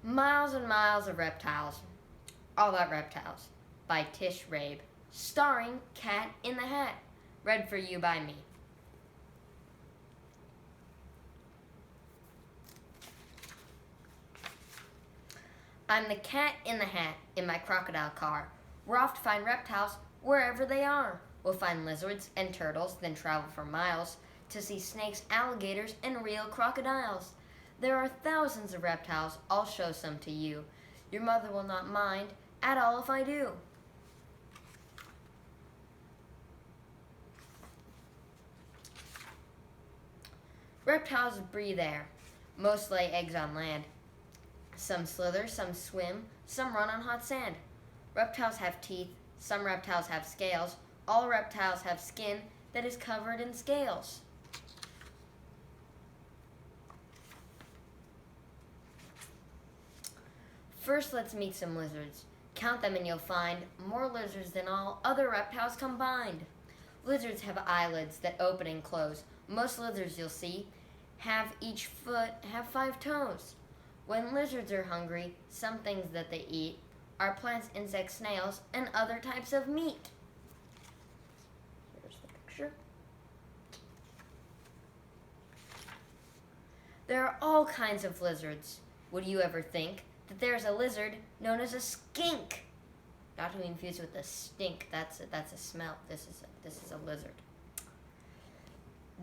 Miles and Miles of Reptiles. All About Reptiles by Tish Rabe. Starring Cat in the Hat. Read for you by me. I'm the cat in the hat in my crocodile car. We're off to find reptiles wherever they are. We'll find lizards and turtles, then travel for miles to see snakes, alligators, and real crocodiles. There are thousands of reptiles. I'll show some to you. Your mother will not mind at all if I do. Reptiles breathe air. Most lay eggs on land. Some slither, some swim, some run on hot sand. Reptiles have teeth. Some reptiles have scales. All reptiles have skin that is covered in scales. First, let's meet some lizards. Count them and you'll find more lizards than all other reptiles combined. Lizards have eyelids that open and close. Most lizards you'll see have 5 toes. When lizards are hungry, some things that they eat are plants, insects, snails, and other types of meat. Here's the picture. There are all kinds of lizards. Would you ever think that there's a lizard known as a skink? Not to be confused with a stink. That's a smell. This is a lizard.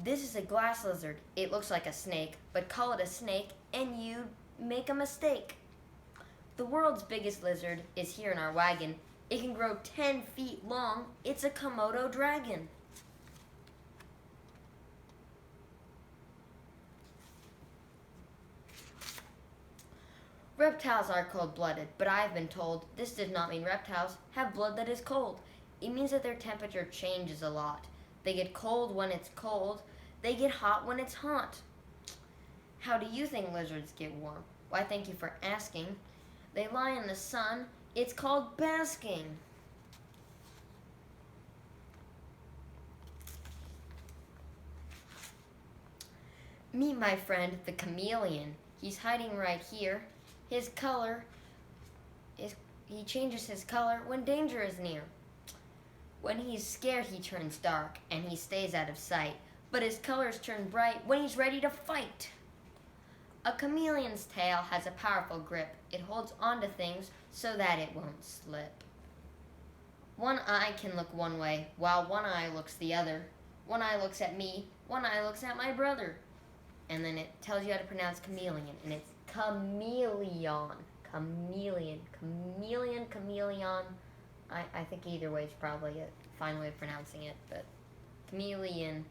This is a glass lizard. It looks like a snake, but call it a snake and you make a mistake. The world's biggest lizard is here in our wagon. It can grow 10 feet long. It's a Komodo dragon. Reptiles are cold-blooded, but I have been told this does not mean reptiles have blood that is cold. It means that their temperature changes a lot. They get cold when it's cold. They get hot when it's hot. How do you think lizards get warm? Why, thank you for asking. They lie in the sun. It's called basking. Meet my friend, the chameleon. He's hiding right here. His color he changes his color when danger is near. When he's scared, he turns dark, and he stays out of sight. But his colors turn bright when he's ready to fight. A chameleon's tail has a powerful grip. It holds onto things so that it won't slip. One eye can look one way, while one eye looks the other. One eye looks at me, one eye looks at my brother. And then it tells you how to pronounce chameleon, and it's chameleon. Chameleon. I think either way is probably a fine way of pronouncing it, but chameleon.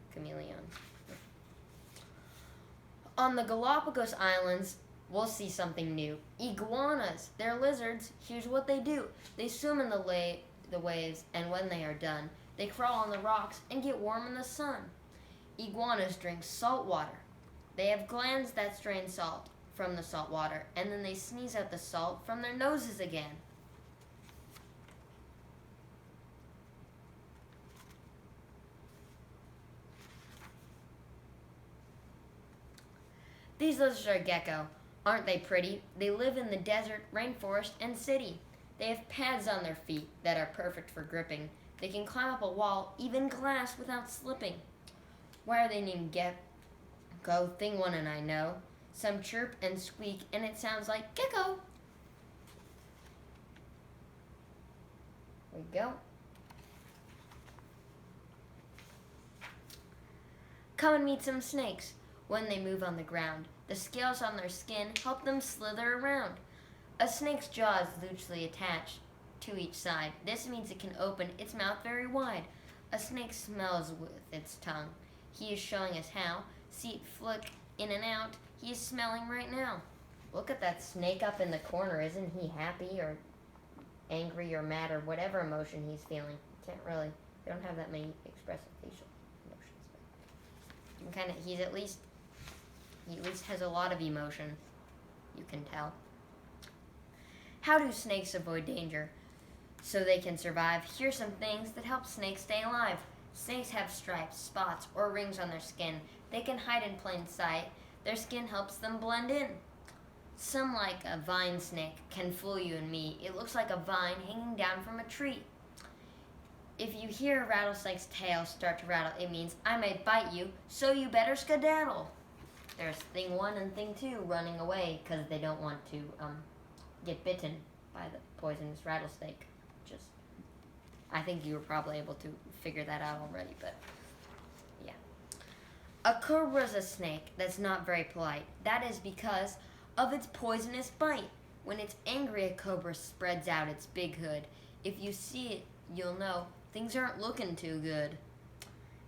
On the Galapagos Islands, we'll see something new. Iguanas. They're lizards. Here's what they do. They swim in the waves, and when they are done, they crawl on the rocks and get warm in the sun. Iguanas drink salt water. They have glands that strain salt from the salt water, and then they sneeze out the salt from their noses again. These lizards are gecko. Aren't they pretty? They live in the desert, rainforest, and city. They have pads on their feet that are perfect for gripping. They can climb up a wall, even glass, without slipping. Why are they named gecko? Thing one and I know. Some chirp and squeak, and it sounds like gecko. There we go. Come and meet some snakes. When they move on the ground, the scales on their skin help them slither around. A snake's jaw is loosely attached to each side. This means it can open its mouth very wide. A snake smells with its tongue. He is showing us how. See it flick in and out. He is smelling right now. Look at that snake up in the corner. Isn't he happy or angry or mad or whatever emotion he's feeling? They don't have that many expressive facial emotions. But he at least has a lot of emotion, you can tell. How do snakes avoid danger so they can survive? Here's some things that help snakes stay alive. Snakes have stripes, spots, or rings on their skin. They can hide in plain sight. Their skin helps them blend in. Some, like a vine snake, can fool you and me. It looks like a vine hanging down from a tree. If you hear a rattlesnake's tail start to rattle, it means I might bite you, so you better skedaddle. There's thing 1 and thing 2 running away because they don't want to get bitten by the poisonous rattlesnake. Just, I think you were probably able to figure that out already, but yeah. A cobra is a snake that's not very polite. That is because of its poisonous bite. When it's angry, a cobra spreads out its big hood. If you see it, you'll know things aren't looking too good.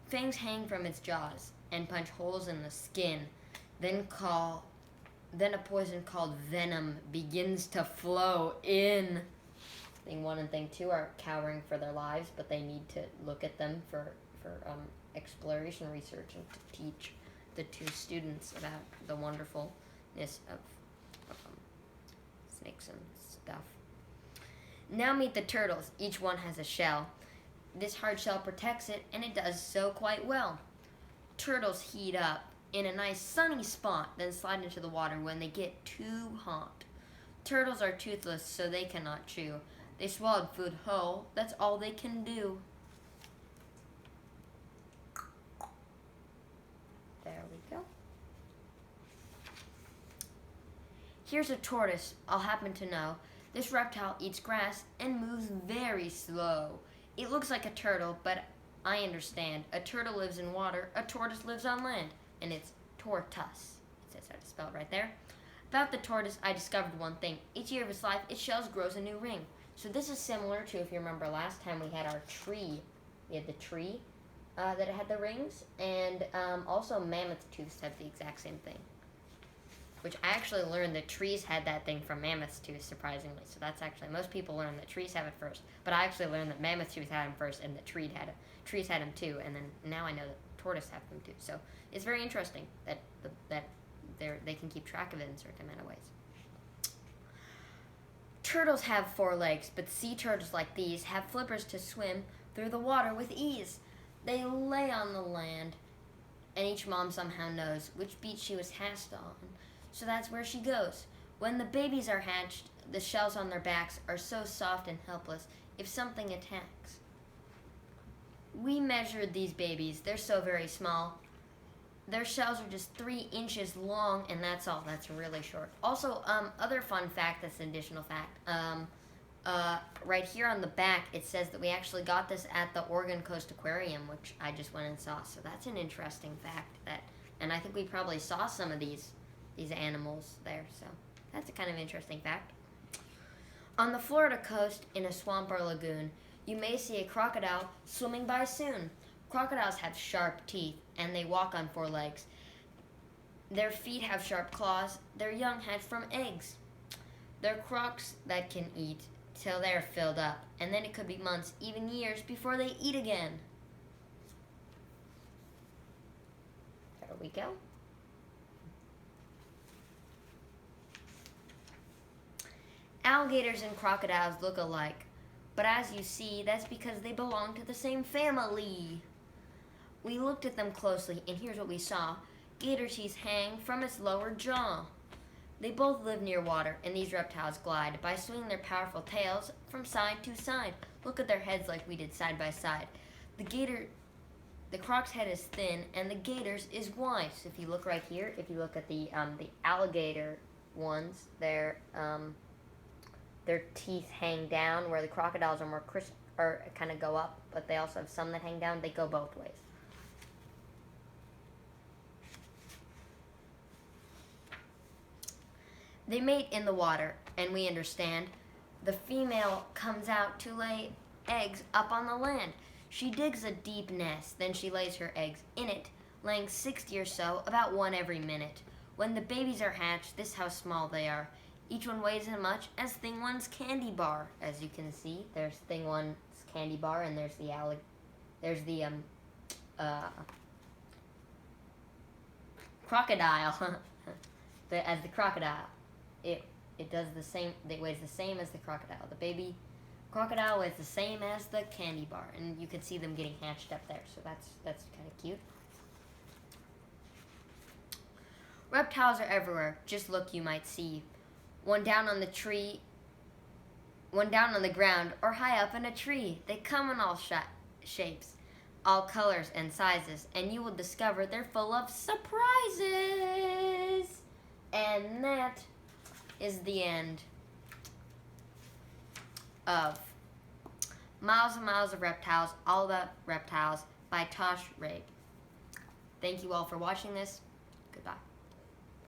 Fangs hang from its jaws and punch holes in the skin. Then a poison called venom begins to flow in. Thing 1 and thing 2 are cowering for their lives, but they need to look at them for exploration research and to teach the 2 students about the wonderfulness of snakes and stuff. Now meet the turtles. Each one has a shell. This hard shell protects it, and it does so quite well. Turtles heat up in a nice sunny spot, then slide into the water when they get too hot. Turtles are toothless, so they cannot chew. They swallowed food whole. That's all they can do. There we go. Here's a tortoise. I'll happen to know. This reptile eats grass and moves very slow. It looks like a turtle, but I understand. A turtle lives in water, a tortoise lives on land, and it's tortoise. It says how to spell it right there. About the tortoise, I discovered one thing. Each year of its life, its shells grows a new ring. So this is similar to, if you remember last time we had our tree. We had the tree that had the rings, and also mammoth tooths have the exact same thing. Which I actually learned that trees had that thing from mammoth tooth, surprisingly. So that's actually, most people learn that trees have it first. But I actually learned that mammoth tooth had them first and that trees had them too. And then now I know that tortoise have them too. So it's very interesting that they can keep track of it in certain amount of ways. Turtles have 4 legs, but sea turtles like these have flippers to swim through the water with ease. They lay on the land, and each mom somehow knows which beach she was hatched on. So that's where she goes. When the babies are hatched, the shells on their backs are so soft and helpless if something attacks. We measured these babies. They're so very small. Their shells are just 3 inches long, and that's all. That's really short. Also, other fun fact, that's an additional fact. Right here on the back, it says that we actually got this at the Oregon Coast Aquarium, which I just went and saw. So that's an interesting fact. And I think we probably saw some of these animals there. So that's a kind of interesting fact. On the Florida coast, in a swamp or lagoon, you may see a crocodile swimming by soon. Crocodiles have sharp teeth, and they walk on 4 legs. Their feet have sharp claws. Their young hatch from eggs. They're crocs that can eat till they're filled up, and then it could be months, even years, before they eat again. There we go. Alligators and crocodiles look alike, but as you see, that's because they belong to the same family. We looked at them closely, and here's what we saw. Gator teeth hang from its lower jaw. They both live near water, and these reptiles glide by swinging their powerful tails from side to side. Look at their heads like we did side by side. The croc's head is thin, and the gator's is wide. So if you look right here, if you look at the alligator ones, their teeth hang down, where the crocodiles are more crisp, or kind of go up, but they also have some that hang down. They go both ways. They mate in the water, and we understand. The female comes out to lay eggs up on the land. She digs a deep nest, then she lays her eggs in it, laying 60 or so, about 1 every minute. When the babies are hatched, this is how small they are. Each one weighs as much as Thing 1's candy bar. As you can see, there's Thing 1's candy bar, and there's the crocodile. As the crocodile. It does the same. It weighs the same as the crocodile. The baby crocodile weighs the same as the candy bar, and you can see them getting hatched up there. So that's kind of cute. Reptiles are everywhere. Just look, you might see. one down on the tree, one down on the ground, or high up in a tree. They come in all shapes, all colors and sizes, and you will discover they're full of surprises. And that is the end of Miles and Miles of Reptiles, All About Reptiles by Tish Rabe. Thank you all for watching this. Goodbye.